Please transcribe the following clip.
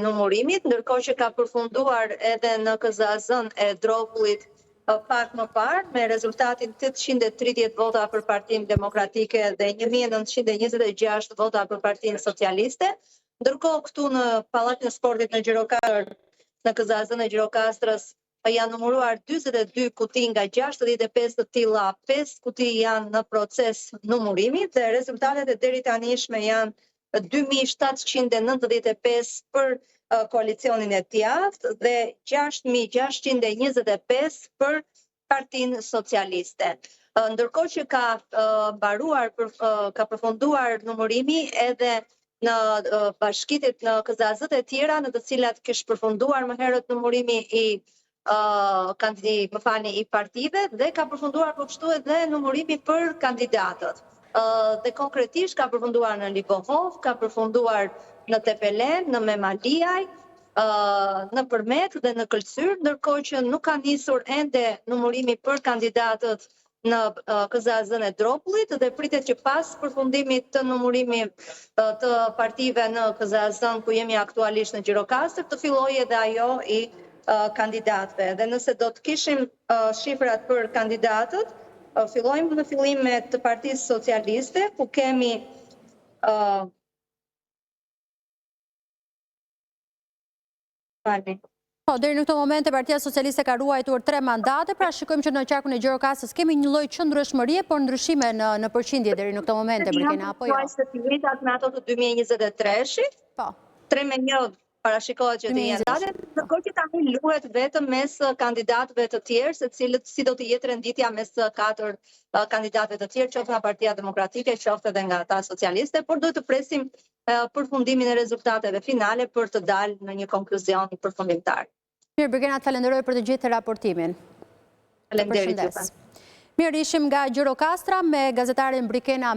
numërimit, ndërkohë që ka përfunduar edhe në KZAZ-n e Dropullit pak më parë, me rezultatin 830 vota për Partinë Demokratike dhe 1926 vota për Partinë Socialiste. Ndërkohë këtu në Pallatin e Sportit në Gjirokastër, në KZAZ-n e Gjirokastrës, janë numëruar 42 kuti nga 65 të tilla, 5 kuti janë në proces numërimi dhe rezultatet e deri tanishme janë 2795 për koalicionin e djathtë dhe 6625 për Partinë Socialiste. Ndërkohë që ka përfunduar numërimi edhe në bashkitit në KZAZ-t e tjera, në të cilat kishte përfunduar më herët numërimi i partive dhe ka përfunduar po kështu edhe numërimi për kandidatët. Dhe konkretisht ka përfunduar në Lipohov, ka përfunduar në Tepelen, në Memaliaj, në Përmet dhe në Këlqyr, ndërkohë që nuk ka nisur ende numërimi për kandidatët në KZAZ-n e Dropullit dhe pritet që pas përfundimit të numërimit të partive në KZAZ-n ku jemi aktualisht në Gjirokastër, të fillojë edhe ajo i kandidatëve. Dhe nëse do të kishim shifrat për kandidatët, fillojmë në fillim me të Partisë Socialiste, ku kemi Po, deri në këtë moment Partia Socialiste ka ruajtur 3 mandate, pra shikojmë që në qarkun e Gjirokastrës kemi një lloj qëndrueshmërie, por ndryshime në përqindje deri në këtë moment, Berkena, apo jo? Se filitat me ato të 2023-shit, po. 3-1 parashikohet që të jenë date, ndërkohë që tani luhet vetëm mes kandidatëve të tjerë, se cilët si do të jetë renditja mes 4 kandidatëve të tjerë, qoftë nga Partia Demokratike, qoftë edhe nga ata socialiste, por duhet të presim përfundimin e rezultateve finale për të dalë në një konkluzion përfundimtar. Mirë, Berkena, të falenderoj për të gjithë raportimin. Faleminderit. Mirë, ishim nga Gjirokastra me gazetarin Berkena